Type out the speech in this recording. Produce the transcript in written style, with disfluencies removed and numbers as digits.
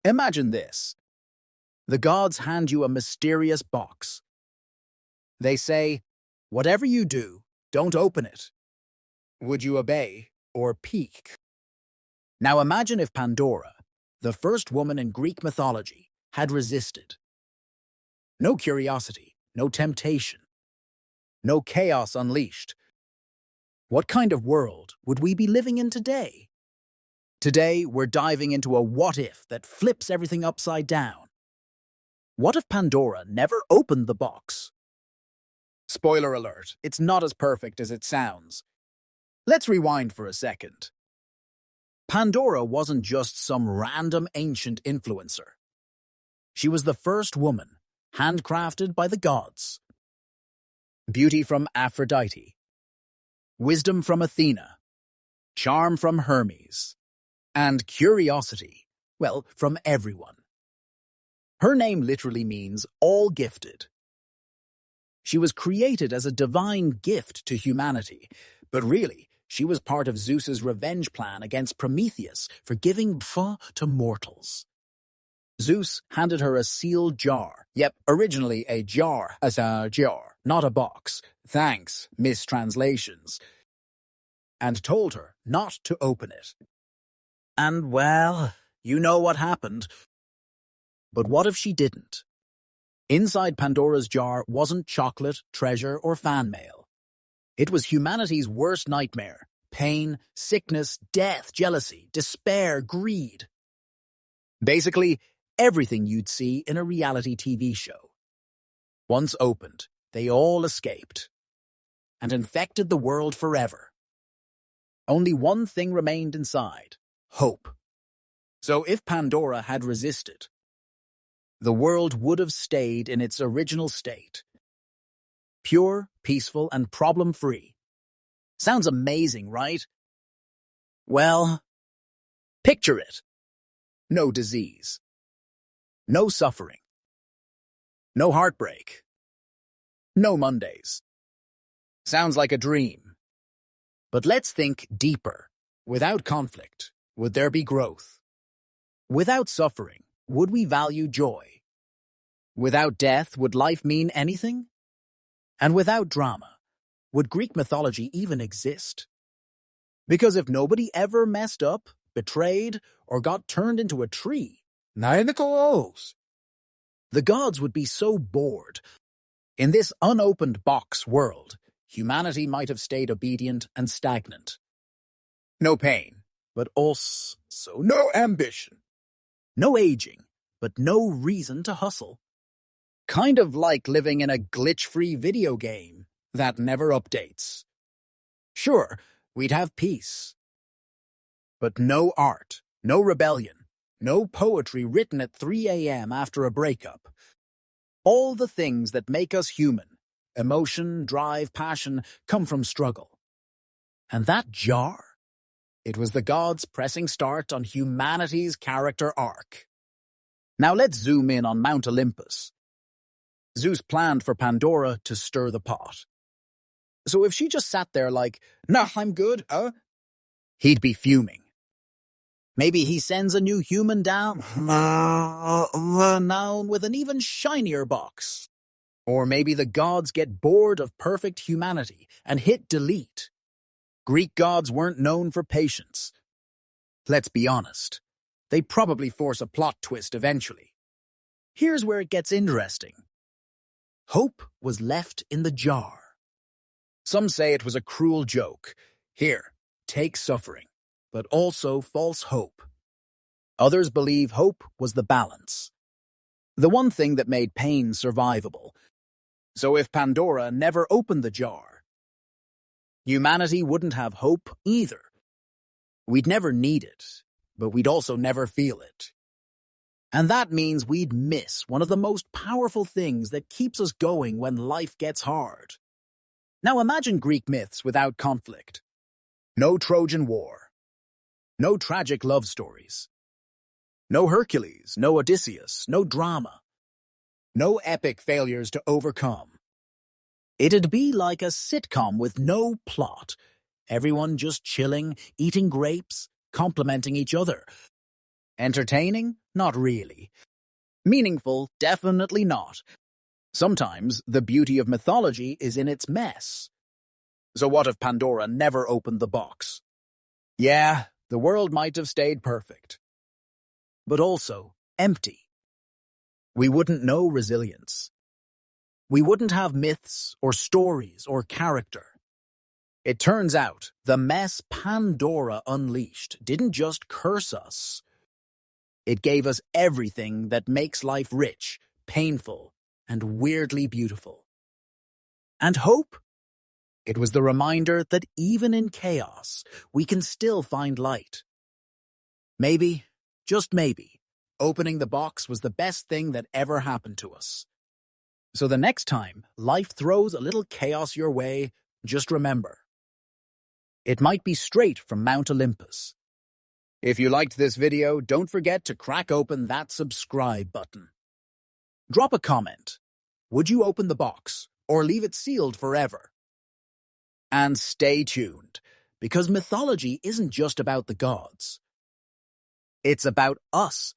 Imagine this. The gods hand you a mysterious box. They say, whatever you do, don't open it. Would you obey or peek? Now imagine if Pandora, the first woman in Greek mythology, had resisted. No curiosity, no temptation, no chaos unleashed. What kind of world would we be living in today? Today, we're diving into a what-if that flips everything upside down. What if Pandora never opened the box? Spoiler alert, it's not as perfect as it sounds. Let's rewind for a second. Pandora wasn't just some random ancient influencer. She was the first woman, handcrafted by the gods. Beauty from Aphrodite, wisdom from Athena, charm from Hermes, and curiosity, well, from everyone. Her name literally means all gifted. She was created as a divine gift to humanity, but really, she was part of Zeus's revenge plan against Prometheus for giving birth to mortals. Zeus handed her a sealed jar. Yep, originally a jar as a jar, not a box. Thanks, mistranslations. And told her not to open it. And well, you know what happened. But what if she didn't? Inside Pandora's jar wasn't chocolate, treasure, or fan mail. It was humanity's worst nightmare. Pain, sickness, death, jealousy, despair, greed. Basically, everything you'd see in a reality TV show. Once opened, they all escaped and infected the world forever. Only one thing remained inside: hope. So if Pandora had resisted, the world would have stayed in its original state. Pure, peaceful, and problem-free. Sounds amazing, right? Well, picture it. No disease. No suffering. No heartbreak. No Mondays. Sounds like a dream. But let's think deeper. Without conflict, would there be growth? Without suffering, would we value joy? Without death, would life mean anything? And without drama, would Greek mythology even exist? Because if nobody ever messed up, betrayed, or got turned into a tree, the gods would be so bored. In this unopened box world, humanity might have stayed obedient and stagnant. No pain, but also no ambition. No aging, but no reason to hustle. Kind of like living in a glitch-free video game that never updates. Sure, we'd have peace. But no art, no rebellion, no poetry written at 3 a.m. after a breakup. All the things that make us human, emotion, drive, passion, come from struggle. And that jar? It was the gods pressing start on humanity's character arc. Now let's zoom in on Mount Olympus. Zeus planned for Pandora to stir the pot. So if she just sat there like, "Nah, I'm good, he'd be fuming. Maybe he sends a new human down now with an even shinier box. Or maybe the gods get bored of perfect humanity and hit delete. Greek gods weren't known for patience. Let's be honest. They'd probably force a plot twist eventually. Here's where it gets interesting. Hope was left in the jar. Some say it was a cruel joke. Here, take suffering, but also false hope. Others believe hope was the balance. The one thing that made pain survivable. So if Pandora never opened the jar, humanity wouldn't have hope either. We'd never need it, but we'd also never feel it. And that means we'd miss one of the most powerful things that keeps us going when life gets hard. Now imagine Greek myths without conflict. No Trojan War. No tragic love stories. No Hercules, no Odysseus, no drama. No epic failures to overcome. It'd be like a sitcom with no plot. Everyone just chilling, eating grapes, complimenting each other. Entertaining? Not really. Meaningful? Definitely not. Sometimes the beauty of mythology is in its mess. So what if Pandora never opened the box? Yeah, the world might have stayed perfect, but also empty. We wouldn't know resilience. We wouldn't have myths or stories or character. It turns out the mess Pandora unleashed didn't just curse us. It gave us everything that makes life rich, painful, and weirdly beautiful. And hope? It was the reminder that even in chaos, we can still find light. Maybe, just maybe, opening the box was the best thing that ever happened to us. So the next time life throws a little chaos your way, just remember, it might be straight from Mount Olympus. If you liked this video, don't forget to crack open that subscribe button. Drop a comment. Would you open the box or leave it sealed forever? And stay tuned, because mythology isn't just about the gods. It's about us